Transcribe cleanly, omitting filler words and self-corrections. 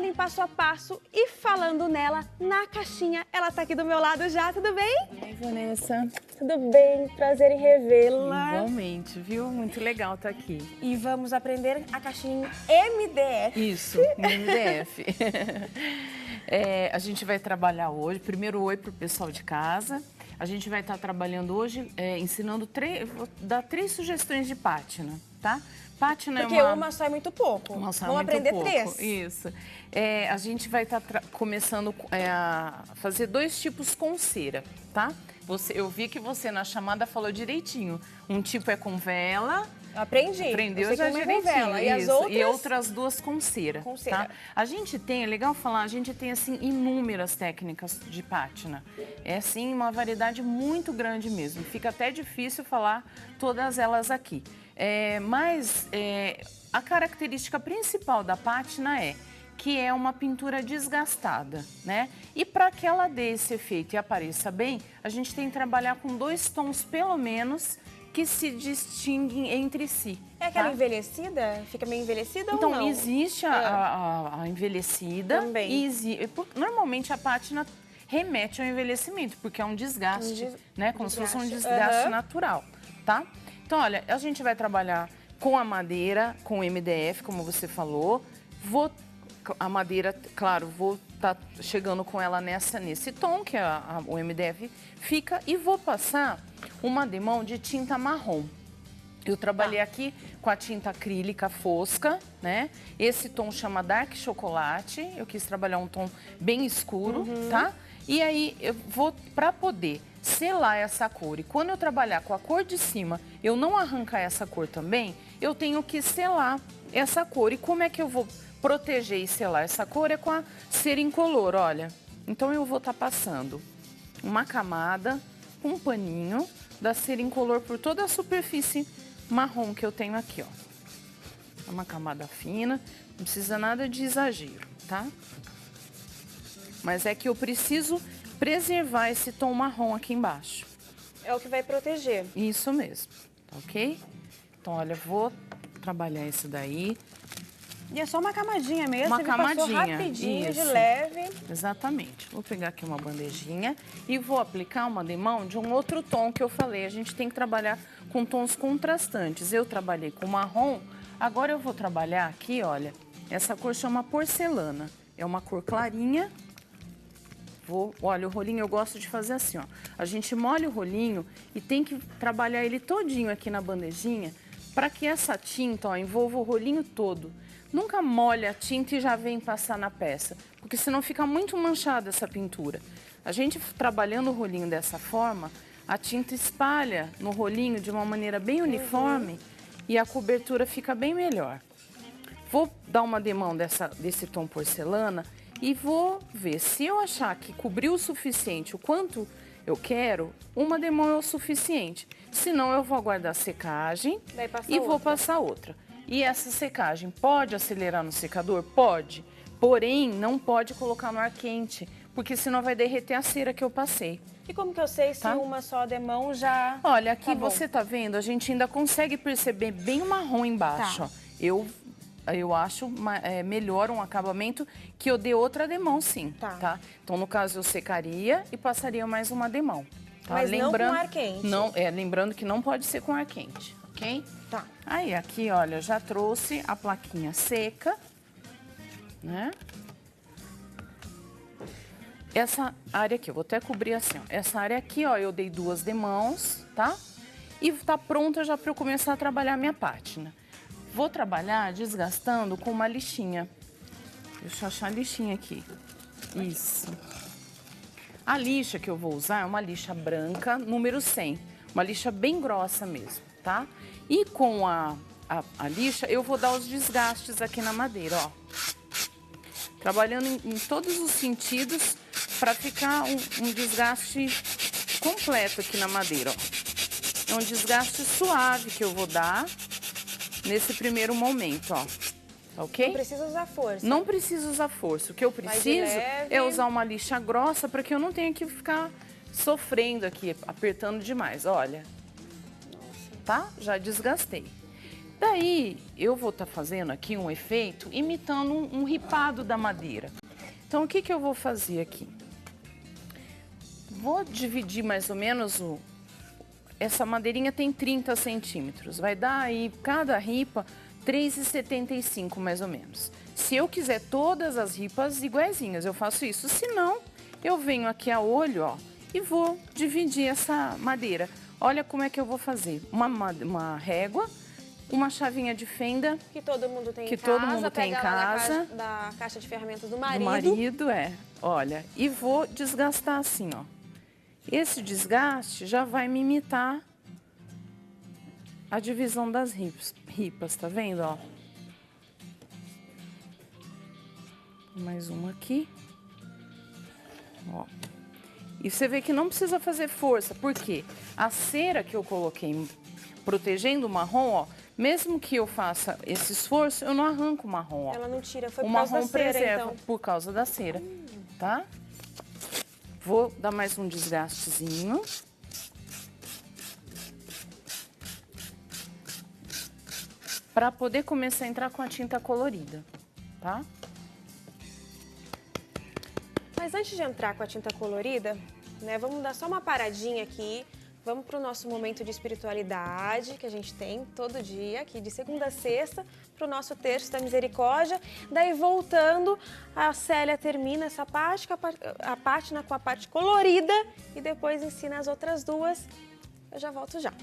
em passo a passo e falando nela na caixinha. Ela tá aqui do meu lado já, tudo bem? E aí, Vanessa? Tudo bem, prazer em revê-la. Igualmente, viu? Muito legal estar aqui. E vamos aprender a caixinha MDF. Isso, MDF. A gente vai trabalhar hoje, primeiro oi pro pessoal de casa. A gente vai estar trabalhando hoje, ensinando vou dar 3 sugestões de pátina, tá? Pátina porque uma só é muito pouco. Uma só vamos é muito aprender pouco. 3. Isso. A gente vai estar começando a fazer 2 tipos com cera, tá? Eu vi que você na chamada falou direitinho. Um tipo é com vela. Aprendi. Aprendeu já direitinho. Vela. E, e outras 2 com cera. Com cera. Tá? A gente tem, é legal falar, a gente tem assim inúmeras técnicas de pátina. É assim uma variedade muito grande mesmo. Fica até difícil falar todas elas aqui. Mas a característica principal da pátina é que é uma pintura desgastada, né? E para que ela dê esse efeito e apareça bem, a gente tem que trabalhar com 2 tons, pelo menos, que se distinguem entre si. É aquela tá? envelhecida? Fica meio envelhecida ou não? Então, existe a envelhecida. Também. Normalmente, a pátina remete ao envelhecimento, porque é um desgaste, né? Como se fosse um desgaste natural, tá? Então, olha, a gente vai trabalhar com a madeira, com o MDF, como você falou. A madeira, claro, vou estar chegando com ela nesse tom, que o MDF fica, e vou passar uma demão de tinta marrom. Eu trabalhei aqui com a tinta acrílica fosca, né? Esse tom chama Dark Chocolate, eu quis trabalhar um tom bem escuro, tá? E aí, eu vou, para poder selar essa cor, e quando eu trabalhar com a cor de cima, eu não arrancar essa cor também, eu tenho que selar essa cor. E como é que eu vou proteger e selar essa cor? É com a cera incolor, olha. Então, eu vou estar passando uma camada com um paninho da cera incolor por toda a superfície marrom que eu tenho aqui, ó. É uma camada fina, não precisa nada de exagero, tá? Mas é que eu preciso preservar esse tom marrom aqui embaixo. É o que vai proteger. Isso mesmo, tá ok? Então, olha, vou trabalhar isso daí. E é só uma camadinha mesmo, Uma camadinha, passou rapidinho, isso. de leve. Exatamente. Vou pegar aqui uma bandejinha e vou aplicar uma demão de um outro tom que eu falei. A gente tem que trabalhar com tons contrastantes. Eu trabalhei com marrom, agora eu vou trabalhar aqui, olha, essa cor chama porcelana. É uma cor clarinha. Olha, o rolinho eu gosto de fazer assim, ó. A gente molha o rolinho e tem que trabalhar ele todinho aqui na bandejinha para que essa tinta, ó, envolva o rolinho todo. Nunca molha a tinta e já vem passar na peça, porque senão fica muito manchada essa pintura. A gente trabalhando o rolinho dessa forma, a tinta espalha no rolinho de uma maneira bem uniforme e a cobertura fica bem melhor. Vou dar uma demão desse tom porcelana e vou ver se eu achar que cobriu o suficiente o quanto eu quero, uma demão é o suficiente. Senão eu vou aguardar a secagem e vou passar outra. E essa secagem pode acelerar no secador? Pode. Porém, não pode colocar no ar quente, porque senão vai derreter a cera que eu passei. E como que eu sei se uma só demão já... Olha, aqui você tá vendo, a gente ainda consegue perceber bem o marrom embaixo. Ó. Eu acho melhor um acabamento que eu dê outra demão, sim. Tá? Então, no caso, eu secaria e passaria mais uma demão. Tá? Mas não com ar quente. Não, lembrando que não pode ser com ar quente, ok? Tá. Aí, aqui, olha, já trouxe a plaquinha seca, né? Essa área aqui, eu vou até cobrir assim, ó. Essa área aqui, ó, eu dei 2 demãos, tá? E tá pronta já para eu começar a trabalhar a minha pátina. Vou trabalhar desgastando com uma lixinha. Deixa eu achar a lixinha aqui. Isso. A lixa que eu vou usar é uma lixa branca, número 100. Uma lixa bem grossa mesmo, tá? E com a lixa, eu vou dar os desgastes aqui na madeira, ó. Trabalhando em todos os sentidos para ficar um desgaste completo aqui na madeira, ó. É um desgaste suave que eu vou dar nesse primeiro momento, ó. Ok? Não precisa usar força. Não precisa usar força. O que eu preciso é usar uma lixa grossa para que eu não tenha que ficar sofrendo aqui, apertando demais. Olha. Tá? Já desgastei. Daí, eu vou estar fazendo aqui um efeito imitando um ripado da madeira. Então, o que que eu vou fazer aqui? Vou dividir mais ou menos essa madeirinha tem 30 centímetros. Vai dar aí, cada ripa, 3,75 mais ou menos. Se eu quiser todas as ripas iguaizinhas, eu faço isso. Se não, eu venho aqui a olho, ó, e vou dividir essa madeira. Olha como é que eu vou fazer. Uma régua, uma chavinha de fenda. Que todo mundo tem em casa. Todo mundo tem em casa. Da caixa de ferramentas do marido. Do marido, é. Olha, e vou desgastar assim, ó. Esse desgaste já vai me imitar a divisão das ripas, tá vendo, ó? Mais uma aqui. Ó. E você vê que não precisa fazer força, porque a cera que eu coloquei protegendo o marrom, ó, mesmo que eu faça esse esforço, eu não arranco o marrom, ó. Ela não tira, foi o por causa marrom da cera, preserva então. por causa da cera, tá? Vou dar mais um desgastezinho. Para poder começar a entrar com a tinta colorida, tá? Mas antes de entrar com a tinta colorida, né, vamos dar só uma paradinha aqui. Vamos para o nosso momento de espiritualidade, que a gente tem todo dia, aqui de segunda a sexta, para o nosso Terço da Misericórdia. Daí, voltando, a Célia termina essa parte, a pátina com a parte colorida e depois ensina as outras duas. Eu já volto já.